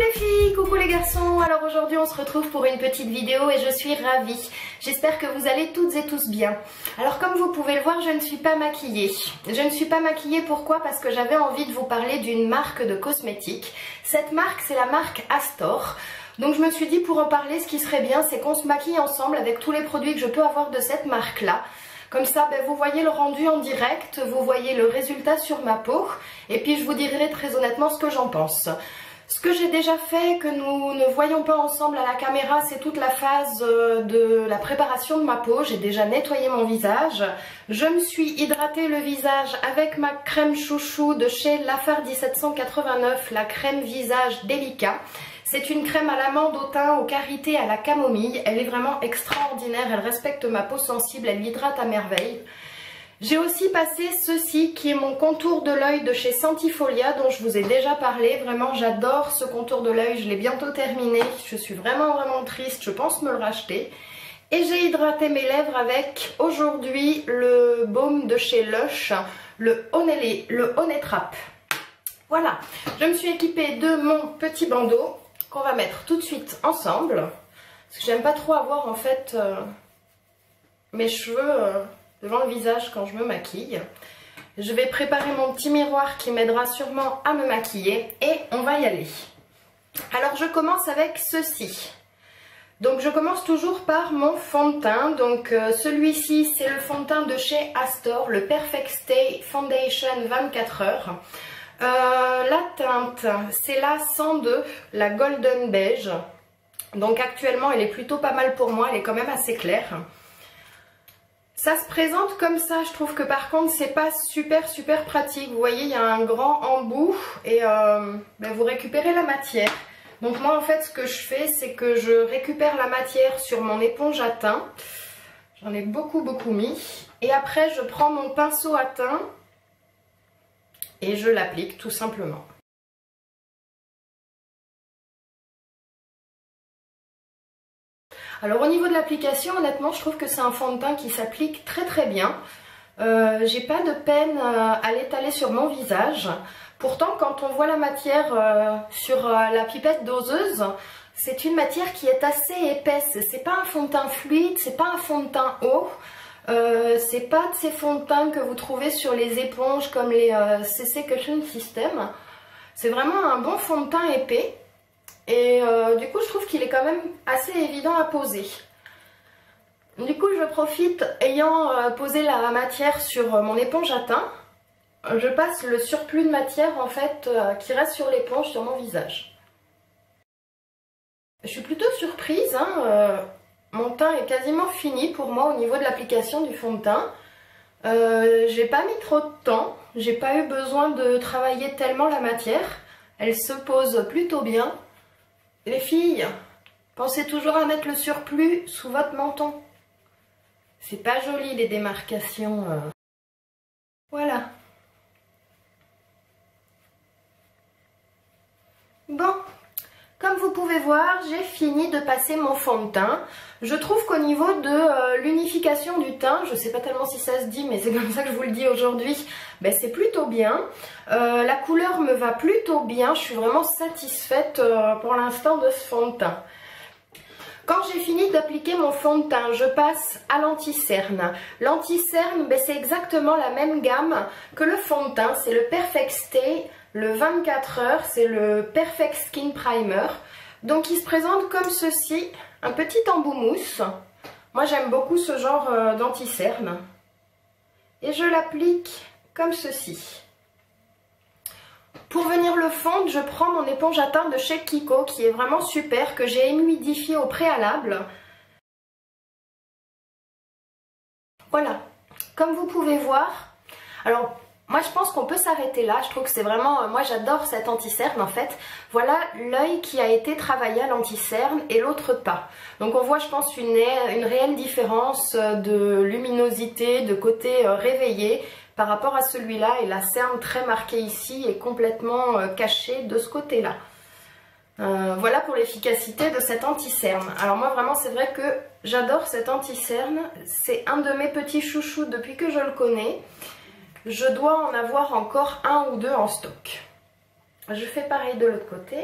les filles, coucou les garçons. Alors aujourd'hui on se retrouve pour une petite vidéo et je suis ravie. J'espère que vous allez toutes et tous bien. Alors comme vous pouvez le voir, je ne suis pas maquillée. Je ne suis pas maquillée pourquoi? Parce que j'avais envie de vous parler d'une marque de cosmétiques. Cette marque, c'est la marque Astor. Donc je me suis dit pour en parler, ce qui serait bien, c'est qu'on se maquille ensemble avec tous les produits que je peux avoir de cette marque-là. Comme ça, vous voyez le rendu en direct, vous voyez le résultat sur ma peau. Et puis je vous dirai très honnêtement ce que j'en pense. Ce que j'ai déjà fait, que nous ne voyons pas ensemble à la caméra, c'est toute la phase de la préparation de ma peau. J'ai déjà nettoyé mon visage. Je me suis hydratée le visage avec ma crème chouchou de chez Lafare 1789, la crème visage délicat. C'est une crème à l'amande, au thym, au karité, à la camomille. Elle est vraiment extraordinaire, elle respecte ma peau sensible, elle l'hydrate à merveille. J'ai aussi passé ceci qui est mon contour de l'œil de chez Sentifolia dont je vous ai déjà parlé. Vraiment j'adore ce contour de l'œil, je l'ai bientôt terminé. Je suis vraiment triste, je pense me le racheter. Et j'ai hydraté mes lèvres avec aujourd'hui le baume de chez Lush, le Honey Trap. Voilà, je me suis équipée de mon petit bandeau qu'on va mettre tout de suite ensemble. Parce que j'aime pas trop avoir en fait mes cheveux devant le visage quand je me maquille. Je vais préparer mon petit miroir qui m'aidera sûrement à me maquiller et on va y aller. Alors je commence avec ceci. Donc je commence toujours par mon fond de teint. Donc celui-ci c'est le fond de teint de chez Astor, le Perfect Stay Foundation 24 heures. La teinte c'est la 102, la Golden Beige. Donc actuellement elle est plutôt pas mal pour moi, elle est quand même assez claire. Ça se présente comme ça, je trouve que par contre c'est pas super pratique. Vous voyez il y a un grand embout et vous récupérez la matière. Donc moi en fait ce que je fais c'est que je récupère la matière sur mon éponge à teint. J'en ai beaucoup mis. Et après je prends mon pinceau à teint et je l'applique tout simplement. Alors au niveau de l'application, honnêtement, je trouve que c'est un fond de teint qui s'applique très bien. J'ai pas de peine à l'étaler sur mon visage. Pourtant, quand on voit la matière sur la pipette doseuse, c'est une matière qui est assez épaisse. C'est pas un fond de teint fluide, c'est pas un fond de teint haut. C'est pas de ces fonds de teint que vous trouvez sur les éponges comme les CC Cushion System. C'est vraiment un bon fond de teint épais. Et du coup je trouve qu'il est quand même assez évident à poser. Du coup je profite, ayant posé la matière sur mon éponge à teint, je passe le surplus de matière en fait qui reste sur l'éponge sur mon visage. Je suis plutôt surprise, mon teint est quasiment fini pour moi au niveau de l'application du fond de teint. J'ai pas mis trop de temps, j'ai pas eu besoin de travailler tellement la matière, elle se pose plutôt bien. Les filles, pensez toujours à mettre le surplus sous votre menton. C'est pas joli les démarcations. Voilà. Bon, comme vous pouvez voir, j'ai fini de passer mon fond de teint. Je trouve qu'au niveau de l'unification du teint, je sais pas tellement si ça se dit, mais c'est comme ça que je vous le dis aujourd'hui, c'est plutôt bien. La couleur me va plutôt bien, je suis vraiment satisfaite pour l'instant de ce fond de teint. Quand j'ai fini d'appliquer mon fond de teint, je passe à l'anti-cerne. L'anti-cerne, c'est exactement la même gamme que le fond de teint, c'est le Perfect Stay, le 24 heures, c'est le Perfect Skin Primer. Donc il se présente comme ceci, un petit embout mousse. Moi j'aime beaucoup ce genre d'anti-cerne. Et je l'applique comme ceci. Pour venir le fondre, je prends mon éponge à teint de chez Kiko qui est vraiment super, que j'ai humidifié au préalable. Voilà, comme vous pouvez voir. Alors moi je pense qu'on peut s'arrêter là, je trouve que c'est vraiment, moi j'adore cet anti-cerne en fait. Voilà l'œil qui a été travaillé à l'anti-cerne et l'autre pas. Donc on voit je pense une réelle différence de luminosité, de côté réveillé par rapport à celui-là. Et la cerne très marquée ici est complètement cachée de ce côté-là. Voilà pour l'efficacité de cet anti-cerne. Alors moi vraiment c'est vrai que j'adore cet anti-cerne. C'est un de mes petits chouchous depuis que je le connais. Je dois en avoir encore un ou deux en stock. Je fais pareil de l'autre côté.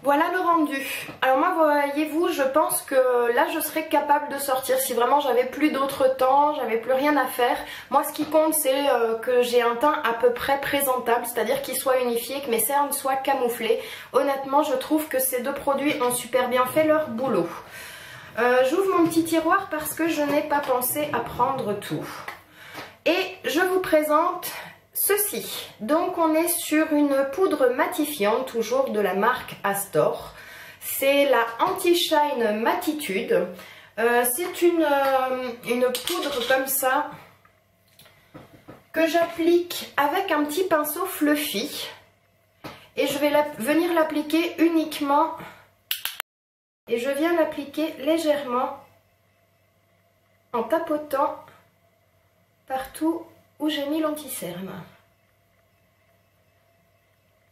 Voilà le rendu. Alors moi, voyez-vous, je pense que là je serais capable de sortir si vraiment j'avais plus d'autre temps, j'avais plus rien à faire. Moi ce qui compte c'est que j'ai un teint à peu près présentable, c'est-à-dire qu'il soit unifié, que mes cernes soient camouflées. Honnêtement, je trouve que ces deux produits ont super bien fait leur boulot. J'ouvre mon petit tiroir parce que je n'ai pas pensé à prendre tout. Et je vous présente ceci. Donc on est sur une poudre matifiante, toujours de la marque Astor. C'est la Anti-Shine Matitude. C'est une poudre comme ça que j'applique avec un petit pinceau fluffy. Et je vais venir l'appliquer uniquement. Et je viens l'appliquer légèrement en tapotant partout où j'ai mis l'anti-cerne.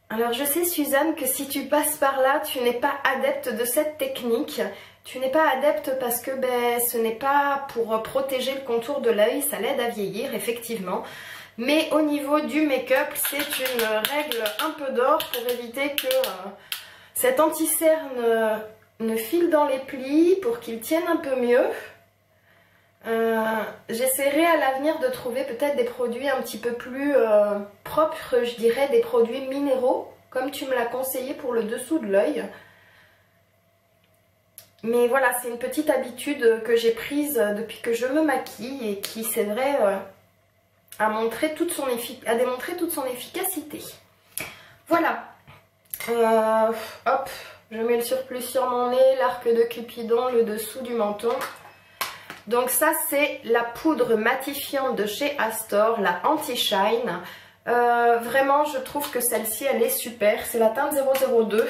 Alors je sais Suzanne que si tu passes par là, tu n'es pas adepte de cette technique. Tu n'es pas adepte parce que ce n'est pas pour protéger le contour de l'œil, ça l'aide à vieillir effectivement. Mais au niveau du make-up, c'est une règle un peu d'or pour éviter que cet anti-cerne ne file dans les plis, pour qu'il tienne un peu mieux. J'essaierai à l'avenir de trouver peut-être des produits un petit peu plus propres, je dirais des produits minéraux, comme tu me l'as conseillé pour le dessous de l'œil. Mais voilà, c'est une petite habitude que j'ai prise depuis que je me maquille et qui, c'est vrai, a démontré toute son efficacité. Voilà. Hop, je mets le surplus sur mon nez, l'arc de Cupidon, le dessous du menton. Donc ça c'est la poudre matifiante de chez Astor, la Anti-Shine. Vraiment je trouve que celle-ci elle est super, c'est la teinte 002.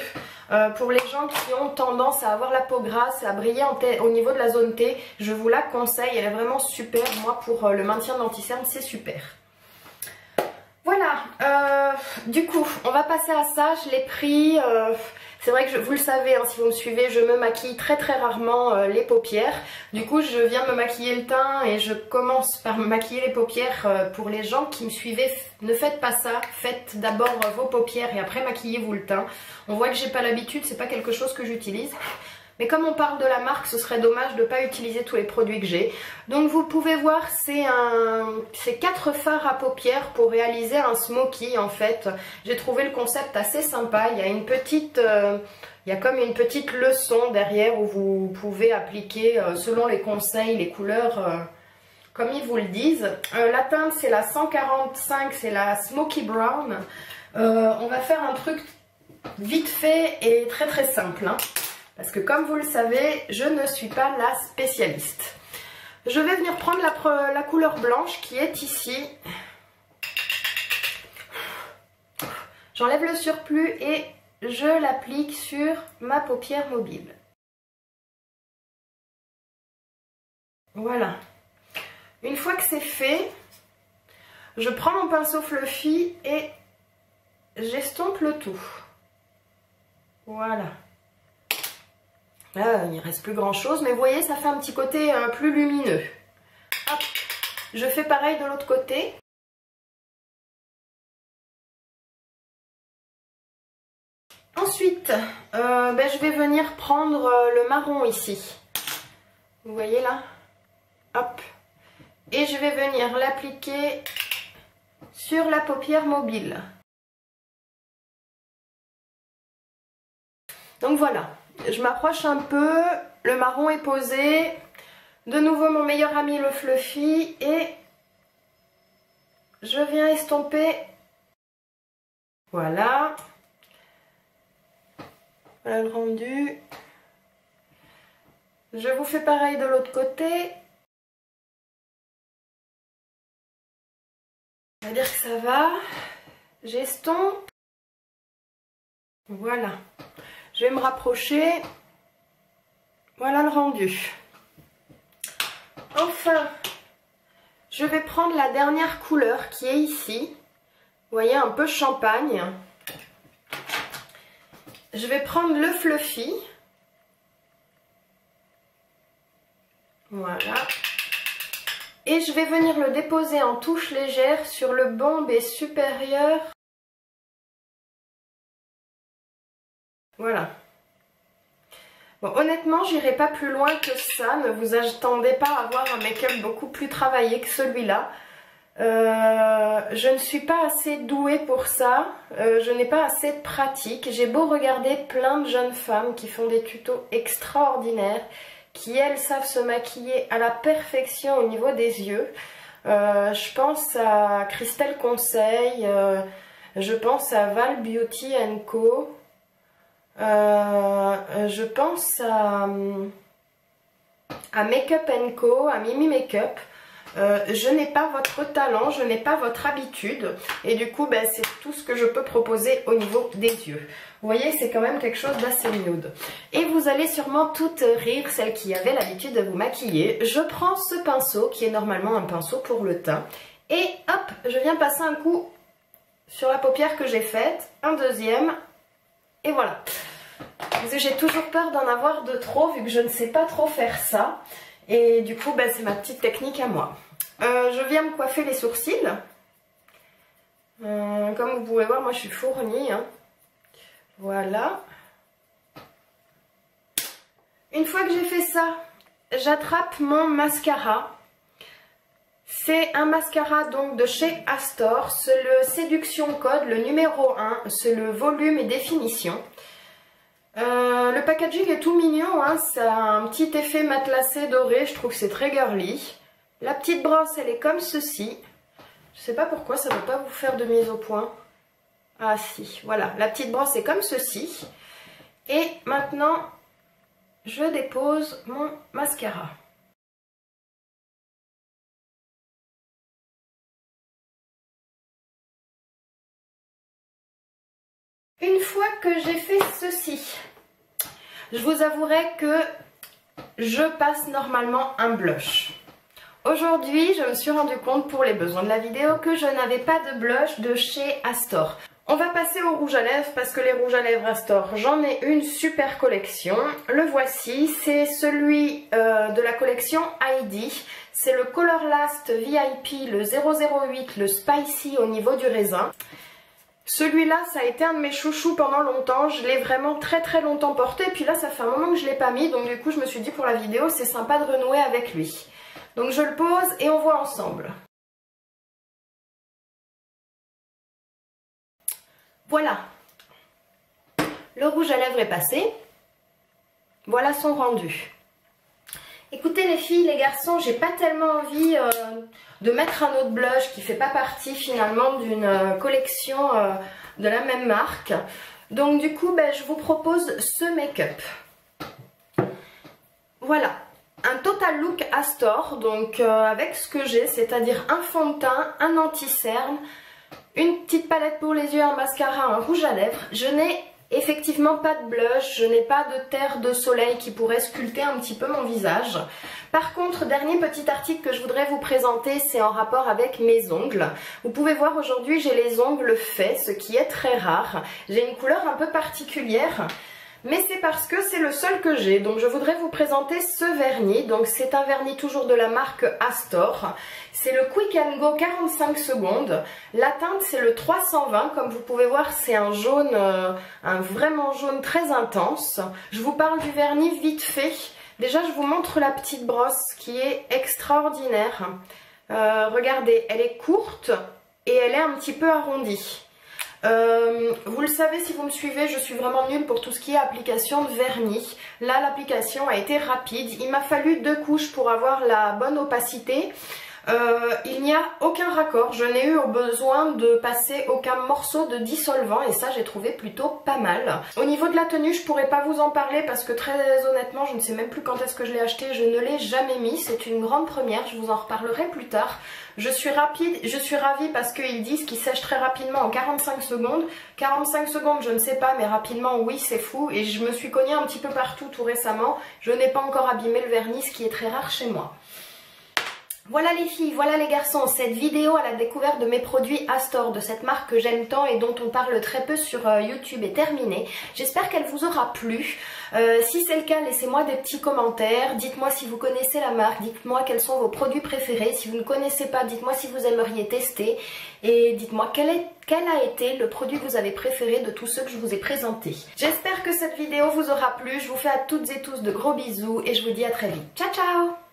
Pour les gens qui ont tendance à avoir la peau grasse, à briller au niveau de la zone T, je vous la conseille, elle est vraiment super. Moi pour le maintien de l'anti-cerne c'est super. Voilà, du coup on va passer à ça, je l'ai pris... C'est vrai que vous le savez, hein, si vous me suivez, je me maquille très rarement les paupières. Du coup, je viens me maquiller le teint et je commence par me maquiller les paupières. Pour les gens qui me suivaient, ne faites pas ça. Faites d'abord vos paupières et après maquillez-vous le teint. On voit que j'ai pas l'habitude, c'est pas quelque chose que j'utilise. Mais comme on parle de la marque, ce serait dommage de ne pas utiliser tous les produits que j'ai. Donc vous pouvez voir, c'est 4 fards à paupières pour réaliser un smoky en fait. J'ai trouvé le concept assez sympa. Il y a comme une petite leçon derrière où vous pouvez appliquer selon les conseils, les couleurs comme ils vous le disent. La teinte c'est la 145, c'est la Smoky Brown. On va faire un truc vite fait et très simple, hein. Parce que comme vous le savez, je ne suis pas la spécialiste. Je vais venir prendre la couleur blanche qui est ici. J'enlève le surplus et je l'applique sur ma paupière mobile. Voilà. Une fois que c'est fait, je prends mon pinceau fluffy et j'estompe le tout. Voilà. Là, il ne reste plus grand chose, mais vous voyez, ça fait un petit côté plus lumineux. Hop. Je fais pareil de l'autre côté. Ensuite, je vais venir prendre le marron ici. Vous voyez là? Hop. Et je vais venir l'appliquer sur la paupière mobile. Donc voilà. Je m'approche un peu, le marron est posé, de nouveau mon meilleur ami le fluffy et je viens estomper, voilà le rendu. Je vous fais pareil de l'autre côté, on va dire que ça va, j'estompe, voilà. Je vais me rapprocher. Voilà le rendu. Enfin, je vais prendre la dernière couleur qui est ici. Vous voyez, un peu champagne. Je vais prendre le fluffy. Voilà. Et je vais venir le déposer en touche légère sur le bombé supérieur. Voilà. Bon, honnêtement, j'irai pas plus loin que ça. Ne vous attendez pas à avoir un make-up beaucoup plus travaillé que celui-là. Je ne suis pas assez douée pour ça. Je n'ai pas assez de pratique. J'ai beau regarder plein de jeunes femmes qui font des tutos extraordinaires, qui elles savent se maquiller à la perfection au niveau des yeux. Je pense à Christelle Conseil, je pense à Val Beauty Co. Je pense à Makeup Co, à Mimi Makeup. Je n'ai pas votre talent, je n'ai pas votre habitude et du coup ben, c'est tout ce que je peux proposer au niveau des yeux. Vous voyez, c'est quand même quelque chose d'assez nude. Et vous allez sûrement toutes rire, celles qui avaient l'habitude de vous maquiller. Je prends ce pinceau qui est normalement un pinceau pour le teint et hop, je viens passer un coup sur la paupière que j'ai faite, un deuxième et voilà. Parce que j'ai toujours peur d'en avoir de trop vu que je ne sais pas trop faire ça. Et du coup, ben, c'est ma petite technique à moi. Je viens me coiffer les sourcils. Comme vous pouvez voir, moi je suis fournie. Hein. Voilà. Une fois que j'ai fait ça, j'attrape mon mascara. C'est un mascara donc de chez Astor. C'est le Séduction Code, le numéro 1. C'est le volume et définition. Le packaging est tout mignon, hein, ça a un petit effet matelassé doré, je trouve que c'est très girly. La petite brosse, elle est comme ceci. Je sais pas pourquoi ça ne veut pas vous faire de mise au point. Ah si, voilà, la petite brosse est comme ceci. Et maintenant, je dépose mon mascara. Une fois que j'ai fait ceci, je vous avouerai que je passe normalement un blush. Aujourd'hui, je me suis rendu compte pour les besoins de la vidéo que je n'avais pas de blush de chez Astor. On va passer au rouge à lèvres parce que les rouges à lèvres Astor, j'en ai une super collection. Le voici, c'est celui de la collection Heidi. C'est le Color Last VIP, le 008, le Spicy au niveau du raisin. Celui-là, ça a été un de mes chouchous pendant longtemps. Je l'ai vraiment très longtemps porté. Et puis là, ça fait un moment que je ne l'ai pas mis. Donc du coup, je me suis dit pour la vidéo, c'est sympa de renouer avec lui. Donc je le pose et on voit ensemble. Voilà. Le rouge à lèvres est passé. Voilà son rendu. Écoutez les filles, les garçons, j'ai pas tellement envie de mettre un autre blush qui fait pas partie finalement d'une collection de la même marque. Donc du coup, ben, je vous propose ce make-up. Voilà, un total look Astor, donc avec ce que j'ai, c'est-à-dire un fond de teint, un anti-cerne, une petite palette pour les yeux, un mascara, un rouge à lèvres. Je n'ai effectivement pas de blush, je n'ai pas de terre de soleil qui pourrait sculpter un petit peu mon visage. Par contre, dernier petit article que je voudrais vous présenter, c'est en rapport avec mes ongles. Vous pouvez voir aujourd'hui, j'ai les ongles faits, ce qui est très rare. J'ai une couleur un peu particulière. Mais c'est parce que c'est le seul que j'ai, donc je voudrais vous présenter ce vernis. Donc c'est un vernis toujours de la marque Astor. C'est le Quick and Go 45 secondes. La teinte c'est le 320, comme vous pouvez voir c'est un jaune, un vraiment jaune très intense. Je vous parle du vernis vite fait. Déjà je vous montre la petite brosse qui est extraordinaire. Regardez, elle est courte et elle est un petit peu arrondie. Vous le savez si vous me suivez, je suis vraiment nulle pour tout ce qui est application de vernis. Là l'application a été rapide, il m'a fallu 2 couches pour avoir la bonne opacité. Il n'y a aucun raccord, je n'ai eu besoin de passer aucun morceau de dissolvant et ça j'ai trouvé plutôt pas mal. Au niveau de la tenue je pourrais pas vous en parler parce que très honnêtement je ne sais même plus quand est-ce que je l'ai acheté, je ne l'ai jamais mis, c'est une grande première, je vous en reparlerai plus tard. Je suis ravie parce qu'ils disent qu'il sèche très rapidement en 45 secondes. 45 secondes je ne sais pas mais rapidement oui c'est fou et je me suis cognée un petit peu partout tout récemment. Je n'ai pas encore abîmé le vernis ce qui est très rare chez moi. Voilà les filles, voilà les garçons, cette vidéo à la découverte de mes produits Astor, de cette marque que j'aime tant et dont on parle très peu sur YouTube est terminée. J'espère qu'elle vous aura plu. Si c'est le cas, laissez-moi des petits commentaires, dites-moi si vous connaissez la marque, dites-moi quels sont vos produits préférés. Si vous ne connaissez pas, dites-moi si vous aimeriez tester et dites-moi quel a été le produit que vous avez préféré de tous ceux que je vous ai présentés. J'espère que cette vidéo vous aura plu, je vous fais à toutes et tous de gros bisous et je vous dis à très vite. Ciao ciao!